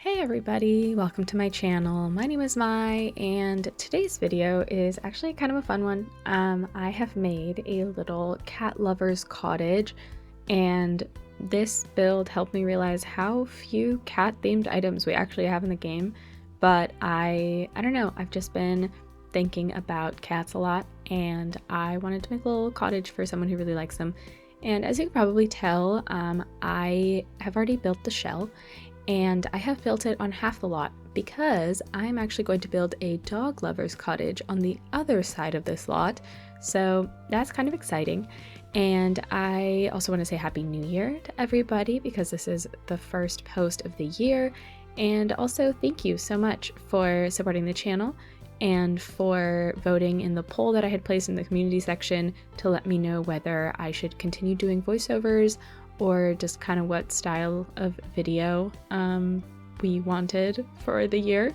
Hey everybody, welcome to my channel. My name is Mai, and today's video is actually kind of a fun one. I have made a little cat lover's cottage, and this build helped me realize how few cat-themed items we actually have in the game. But I don't know, I've just been thinking about cats a lot, and I wanted to make a little cottage for someone who really likes them. And as you can probably tell, I have already built the shell, and I have built it on half the lot because I'm actually going to build a dog lover's cottage on the other side of this lot. So that's kind of exciting. And I also want to say Happy New Year to everybody because this is the first post of the year. And also thank you so much for supporting the channel and for voting in the poll that I had placed in the community section to let me know whether I should continue doing voiceovers or just kind of what style of video we wanted for the year.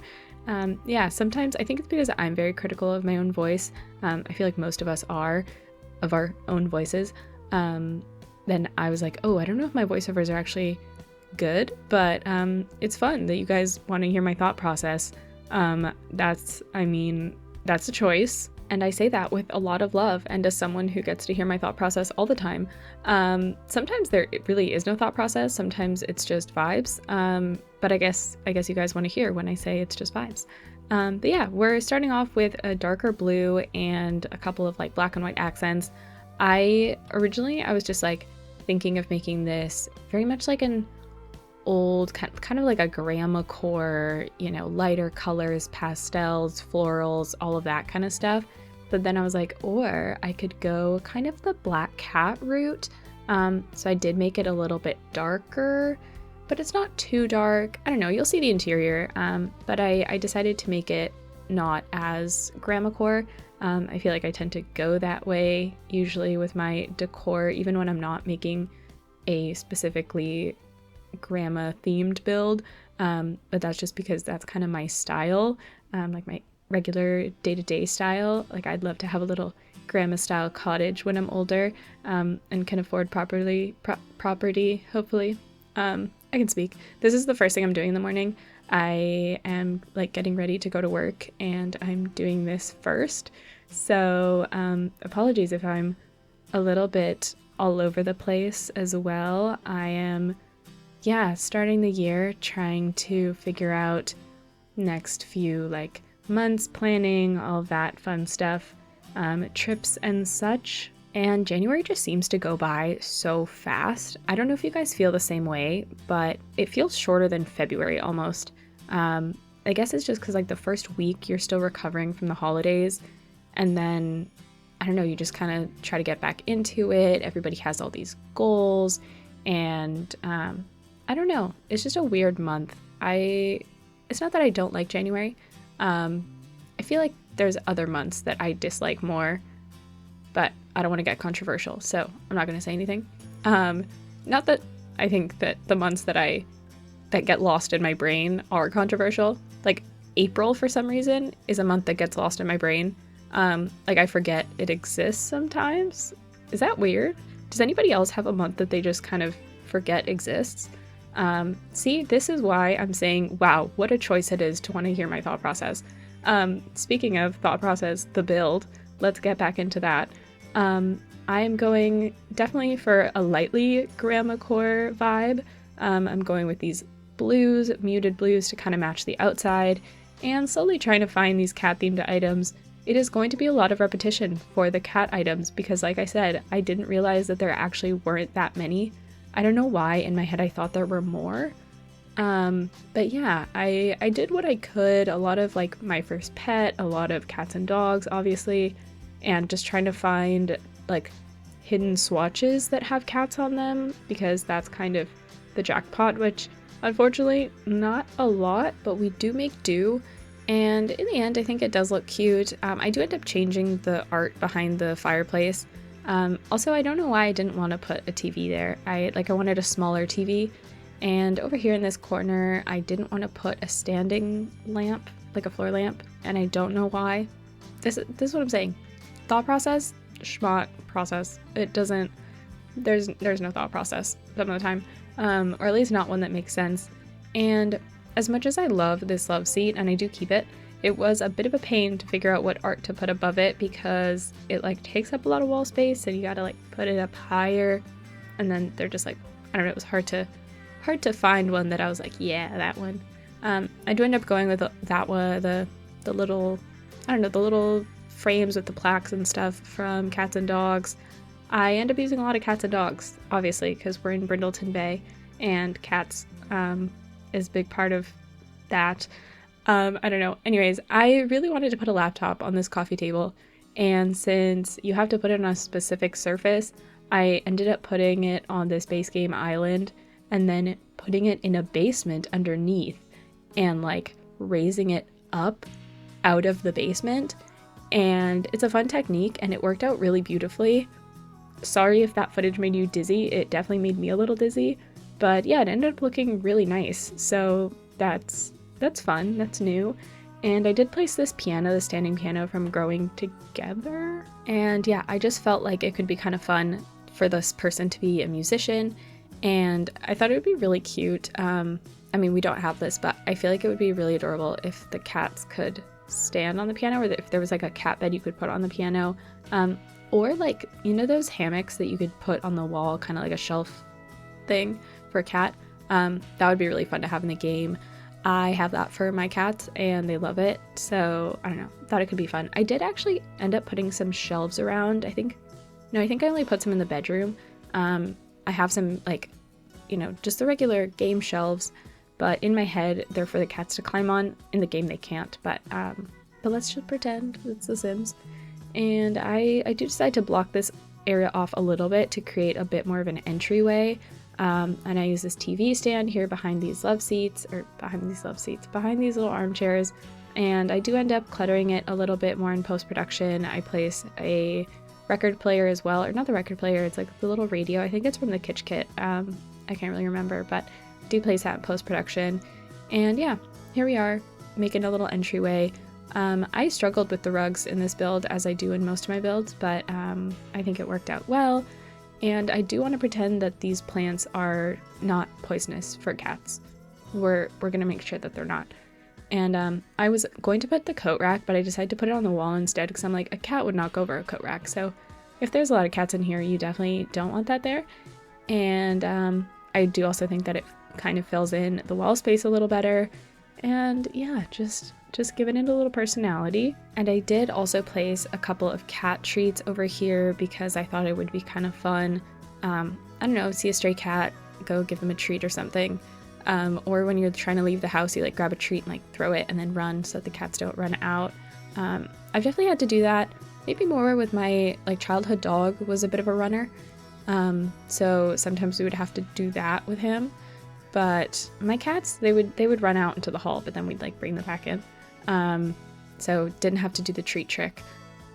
Yeah, sometimes I think it's because I'm very critical of my own voice. I feel like most of us are, of our own voices. Then I was like, oh, I don't know if my voiceovers are actually good, but it's fun that you guys want to hear my thought process. That's a choice. And I say that with a lot of love and as someone who gets to hear my thought process all the time. Sometimes there really is no thought process. Sometimes it's just vibes. But I guess you guys want to hear when I say it's just vibes. But yeah, we're starting off with a darker blue and a couple of like black and white accents. Originally I was just like thinking of making this very much like an old kind of like a grandma core, lighter colors, pastels, florals, all of that kind of stuff. But then I was like, or I could go kind of the black cat route. So I did make it a little bit darker, but it's not too dark. I don't know, you'll see the interior. But I decided to make it not as grandma core. I feel like I tend to go that way usually with my decor, even when I'm not making a specifically grandma themed build, but that's just because that's kind of my style, like my regular day-to-day style. Like I'd love to have a little grandma style cottage when I'm older, and can afford property, hopefully. I can speak. This is the first thing I'm doing in the morning. I am like getting ready to go to work and I'm doing this first, so apologies if I'm a little bit all over the place as well. I am starting the year trying to figure out next few like months, planning all of that fun stuff, trips and such. And January just seems to go by so fast. I don't know if you guys feel the same way, but it feels shorter than February almost. I guess it's just because like the first week you're still recovering from the holidays, and then I don't know, you just kind of try to get back into it. Everybody has all these goals, and I don't know. It's just a weird month. It's not that I don't like January. I feel like there's other months that I dislike more, but I don't want to get controversial, so I'm not going to say anything. Not that I think that the months that get lost in my brain are controversial. Like April, for some reason, is a month that gets lost in my brain. Like I forget it exists sometimes. Is that weird? Does anybody else have a month that they just kind of forget exists? See, this is why I'm saying, wow, what a choice it is to want to hear my thought process. Speaking of thought process, the build, let's get back into that. I am going definitely for a lightly grandma core vibe. I'm going with these blues, muted blues to kind of match the outside, and slowly trying to find these cat themed items. It is going to be a lot of repetition for the cat items because, like I said, I didn't realize that there actually weren't that many. I don't know why in my head I thought there were more. But yeah, I did what I could. A lot of like my first pet, a lot of cats and dogs, obviously, and just trying to find like hidden swatches that have cats on them because that's kind of the jackpot, which unfortunately not a lot, but we do make do. And in the end, I think it does look cute. I do end up changing the art behind the fireplace. Also, I don't know why I didn't want to put a TV there. I wanted a smaller TV, and over here in this corner, I didn't want to put a standing lamp, like a floor lamp, and I don't know why. This is what I'm saying. Thought process, schmott process. It doesn't, there's no thought process some of the time, or at least not one that makes sense. And as much as I love this love seat and I do keep it, it was a bit of a pain to figure out what art to put above it because it like takes up a lot of wall space and you gotta like put it up higher, and then they're just like, I don't know, it was hard to find one that I was like, yeah, that one. I do end up going with that one, the little, I don't know, the little frames with the plaques and stuff from Cats and Dogs. I end up using a lot of cats and dogs, obviously, because we're in Brindleton Bay, and cats is a big part of that. I don't know. Anyways, I really wanted to put a laptop on this coffee table, and since you have to put it on a specific surface, I ended up putting it on this base game island and then putting it in a basement underneath and like raising it up out of the basement. And it's a fun technique and it worked out really beautifully. Sorry if that footage made you dizzy. It definitely made me a little dizzy, but yeah, it ended up looking really nice. So that's fun, that's new. And I did place this piano, the standing piano from Growing Together. And yeah, I just felt like it could be kind of fun for this person to be a musician. And I thought it would be really cute. I mean, we don't have this, but I feel like it would be really adorable if the cats could stand on the piano, or if there was like a cat bed you could put on the piano. Or like, you know, those hammocks that you could put on the wall, kind of like a shelf thing for a cat. That would be really fun to have in the game. I have that for my cats and they love it. So I don't know, thought it could be fun. I did actually end up putting some shelves around. I think I only put some in the bedroom. I have some like, you know, just the regular game shelves, but in my head, they're for the cats to climb on. In the game, they can't, but let's just pretend it's The Sims. And I do decide to block this area off a little bit to create a bit more of an entryway. And I use this TV stand here behind these behind these little armchairs. And I do end up cluttering it a little bit more in post-production. I place a record player as well, or not the record player, it's like the little radio. I think it's from the Kitsch Kit. I can't really remember, but I do place that in post-production. And yeah, here we are, making a little entryway. I struggled with the rugs in this build, as I do in most of my builds, but I think it worked out well. And I do want to pretend that these plants are not poisonous for cats. We're going to make sure that they're not. And I was going to put the coat rack, but I decided to put it on the wall instead because I'm like, a cat would knock over a coat rack. So if there's a lot of cats in here, you definitely don't want that there. And I do also think that it kind of fills in the wall space a little better. And yeah, just giving it a little personality. And I did also place a couple of cat treats over here because I thought it would be kind of fun. I don't know, see a stray cat, go give them a treat or something. Or when you're trying to leave the house, you like grab a treat and like throw it and then run so that the cats don't run out. I've definitely had to do that. Maybe more with my like childhood dog was a bit of a runner. So sometimes we would have to do that with him. But my cats, they would run out into the hall, but then we'd like bring them back in. So didn't have to do the treat trick.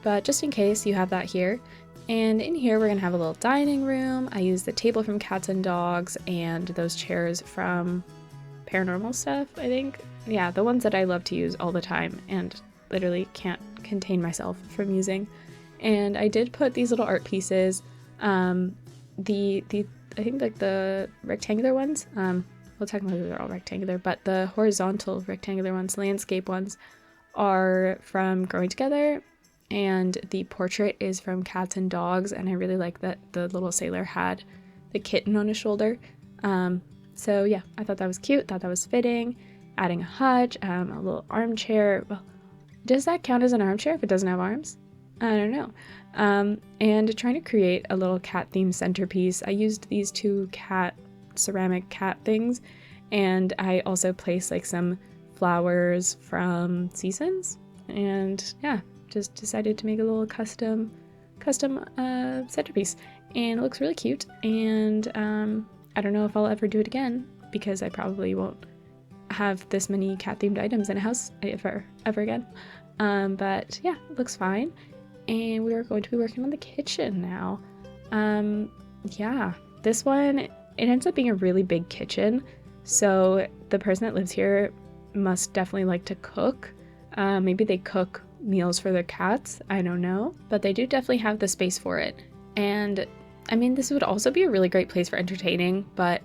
But just in case, you have that here. And in here, we're gonna have a little dining room. I used the table from Cats and Dogs and those chairs from Paranormal Stuff, I think. Yeah, the ones that I love to use all the time and literally can't contain myself from using. And I did put these little art pieces, I think like the rectangular ones, well technically they're all rectangular, but the horizontal rectangular ones, landscape ones, are from Growing Together, and the portrait is from Cats and Dogs, and I really like that the little sailor had the kitten on his shoulder. So yeah, I thought that was cute, thought that was fitting. Adding a hutch, a little armchair. Well, does that count as an armchair if it doesn't have arms? I don't know. And trying to create a little cat themed centerpiece. I used these two ceramic cat things, and I also placed like some flowers from Seasons, and yeah, just decided to make a little custom centerpiece, and it looks really cute. And I don't know if I'll ever do it again because I probably won't have this many cat themed items in a house ever again. But yeah, it looks fine. And we are going to be working on the kitchen now. Yeah, this one, it ends up being a really big kitchen. So the person that lives here must definitely like to cook. Maybe they cook meals for their cats, I don't know. But they do definitely have the space for it. And I mean, this would also be a really great place for entertaining, but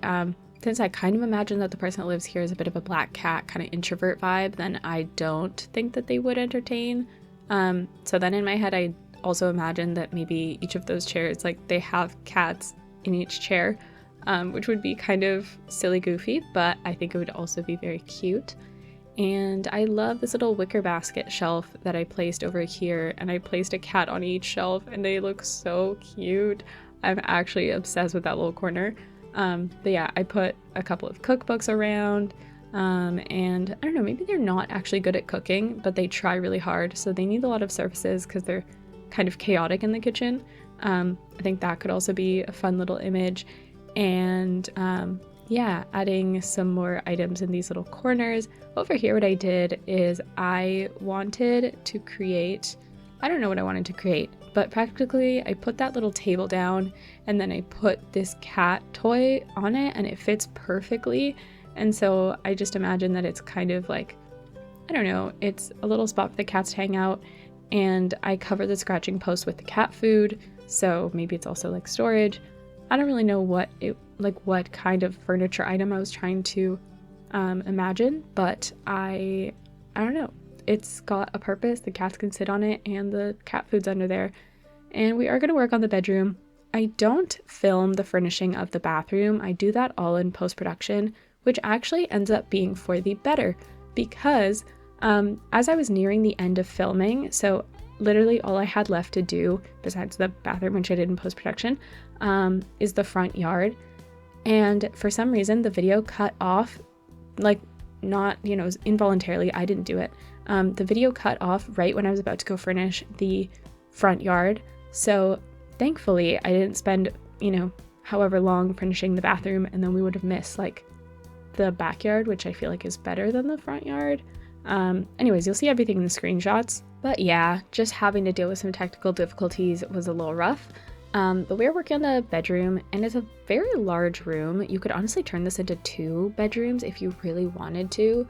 since I kind of imagine that the person that lives here is a bit of a black cat kind of introvert vibe, then I don't think that they would entertain. So then in my head, I also imagine that maybe each of those chairs, like they have cats in each chair, which would be kind of silly goofy, but I think it would also be very cute. And I love this little wicker basket shelf that I placed over here, and I placed a cat on each shelf and they look so cute. I'm actually obsessed with that little corner. But yeah, I put a couple of cookbooks around, and I don't know, maybe they're not actually good at cooking, but they try really hard, so they need a lot of surfaces because they're kind of chaotic in the kitchen. I think that could also be a fun little image. And yeah, adding some more items in these little corners. Over here, what I did is I wanted to create, I don't know what I wanted to create, but practically I put that little table down and then I put this cat toy on it and it fits perfectly. And so I just imagine that it's kind of like, I don't know, it's a little spot for the cats to hang out, and I cover the scratching post with the cat food, so maybe it's also like storage. I don't really know what kind of furniture item I was trying to imagine, but I don't know. It's got a purpose. The cats can sit on it and the cat food's under there. And we are going to work on the bedroom. I don't film the furnishing of the bathroom. I do that all in post-production, which actually ends up being for the better, because as I was nearing the end of filming, so literally all I had left to do besides the bathroom, which I did in post-production, is the front yard. And for some reason the video cut off, like not, you know, involuntarily, I didn't do it. The video cut off right when I was about to go furnish the front yard. So thankfully I didn't spend, you know, however long finishing the bathroom, and then we would have missed like the backyard, which I feel like is better than the front yard. Anyways, you'll see everything in the screenshots. But yeah, just having to deal with some technical difficulties was a little rough. But we're working on the bedroom, and it's a very large room. You could honestly turn this into 2 bedrooms if you really wanted to.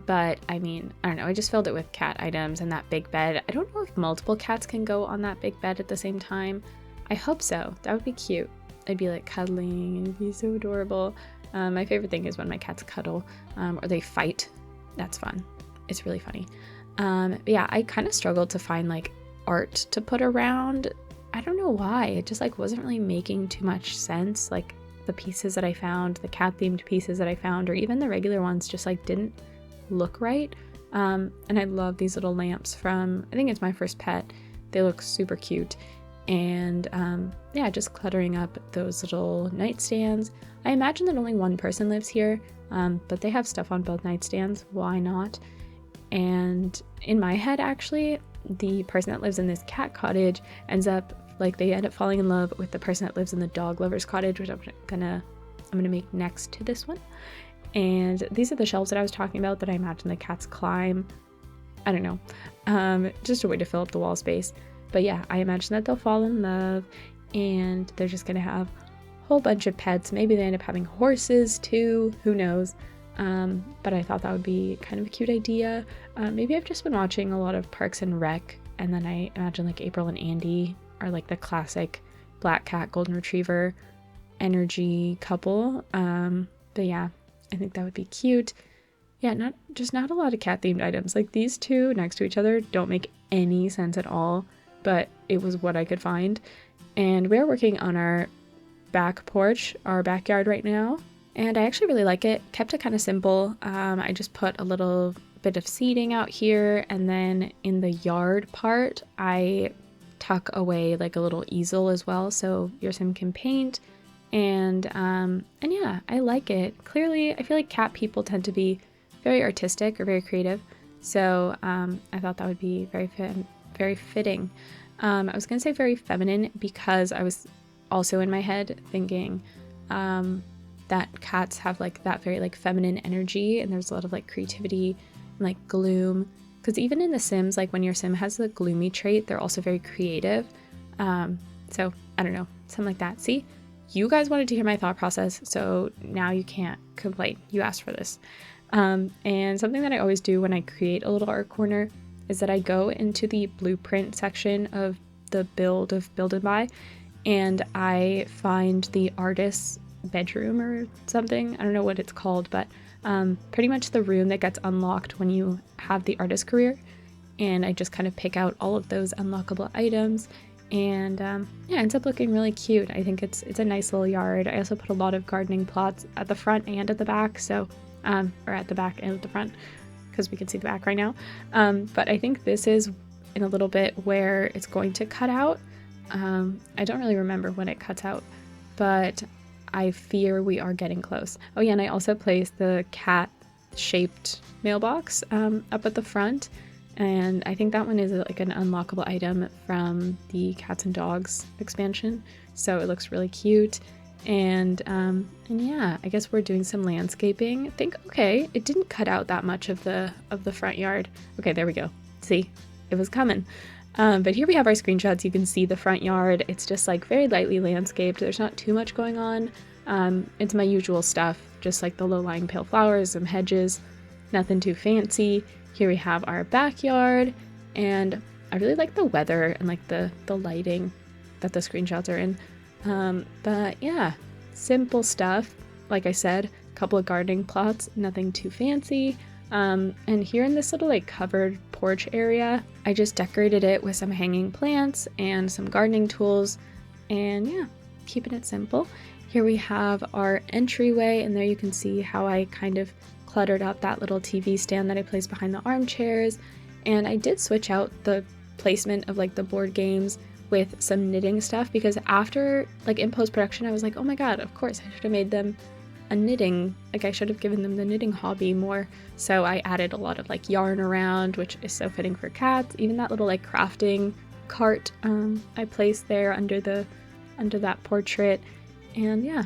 But I mean, I don't know, I just filled it with cat items and that big bed. I don't know if multiple cats can go on that big bed at the same time. I hope so. That would be cute. I'd be like cuddling and it'd be so adorable. My favorite thing is when my cats cuddle, or they fight. That's fun. It's really funny. But yeah, I kind of struggled to find like art to put around. I don't know why. It just like wasn't really making too much sense. Like the pieces that I found, the cat themed pieces that I found, or even the regular ones just like didn't look right. And I love these little lamps from, I think it's My First Pet. They look super cute. And yeah, just cluttering up those little nightstands. I imagine that only one person lives here, but they have stuff on both nightstands. Why not? And in my head, actually, the person that lives in this cat cottage ends up, like, they end up falling in love with the person that lives in the dog lover's cottage, which I'm gonna make next to this one. And these are the shelves that I was talking about that I imagine the cats climb. I don't know, just a way to fill up the wall space. But yeah, I imagine that they'll fall in love and they're just gonna have a whole bunch of pets. Maybe they end up having horses too, who knows. But I thought that would be kind of a cute idea. Maybe I've just been watching a lot of Parks and Rec, and then I imagine like April and Andy are like the classic black cat golden retriever energy couple. But yeah, I think that would be cute. Yeah, not a lot of cat themed items. Like these two next to each other don't make any sense at all, but it was what I could find. And we're working on our back porch, our backyard right now. And I actually really like it. Kept it kind of simple. I just put a little bit of seating out here, and then in the yard part, I tuck away like a little easel as well, so your sim can paint. And yeah, I like it. Clearly, I feel like cat people tend to be very artistic or very creative, so I thought that would be very fitting. I was gonna say very feminine because I was also in my head thinking that cats have like that very like feminine energy, and there's a lot of like creativity and like gloom, because even in the Sims, like when your sim has the gloomy trait, they're also very creative. So I don't know, something like that. See, you guys wanted to hear my thought process, so now you can't complain. You asked for this. And something that I always do when I create a little art corner is that I go into the blueprint section of the build and buy, and I find the artist's bedroom or something. I don't know what it's called, but pretty much the room that gets unlocked when you have the artist career. And I just kind of pick out all of those unlockable items, and yeah, it ends up looking really cute. I think it's a nice little yard. I also put a lot of gardening plots at the front and at the back, so or at the back and at the front, because we can see the back right now. But I think this is in a little bit where it's going to cut out. I don't really remember when it cuts out, but I fear we are getting close. Oh yeah, and I also placed the cat shaped mailbox up at the front, and I think that one is like an unlockable item from the Cats and Dogs expansion, so it looks really cute. And yeah, I guess we're doing some landscaping. I think, okay, it didn't cut out that much of the front yard. Okay, there we go. See, it was coming. But here we have our screenshots. You can see the front yard. It's just like very lightly landscaped. There's not too much going on. It's my usual stuff, just like the low-lying pale flowers, some hedges, nothing too fancy. Here we have our backyard, and I really like the weather and like the lighting that the screenshots are in. But yeah, simple stuff. Like I said, a couple of gardening plots, nothing too fancy. And here in this little like covered porch area, I just decorated it with some hanging plants and some gardening tools, and yeah, keeping it simple. Here we have our entryway, and there you can see how I kind of cluttered up that little TV stand that I placed behind the armchairs. And I did switch out the placement of like the board games with some knitting stuff, because after like in post-production I was like, oh my god, of course I should have made them a knitting, like I should have given them the knitting hobby more. So I added a lot of like yarn around, which is so fitting for cats. Even that little like crafting cart I placed there under that portrait. And yeah,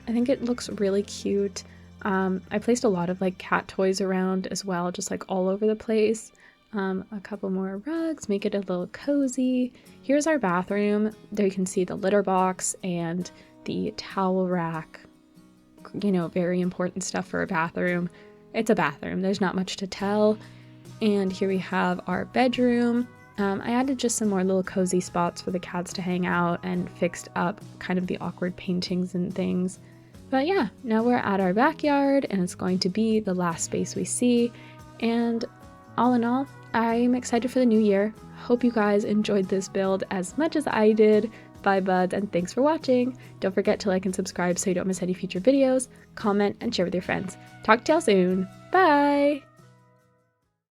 I think it looks really cute. I placed a lot of like cat toys around as well, just like all over the place. A couple more rugs, make it a little cozy. Here's our bathroom. There you can see the litter box and the towel rack. You know, very important stuff for a bathroom. It's a bathroom, there's not much to tell. And here we have our bedroom. I added just some more little cozy spots for the cats to hang out and fixed up kind of the awkward paintings and things. But yeah, now we're at our backyard, and it's going to be the last space we see. And all in all, I'm excited for the new year. Hope you guys enjoyed this build as much as I did. Bye buds, and thanks for watching. Don't forget to like and subscribe so you don't miss any future videos, comment, and share with your friends. Talk to y'all soon. Bye!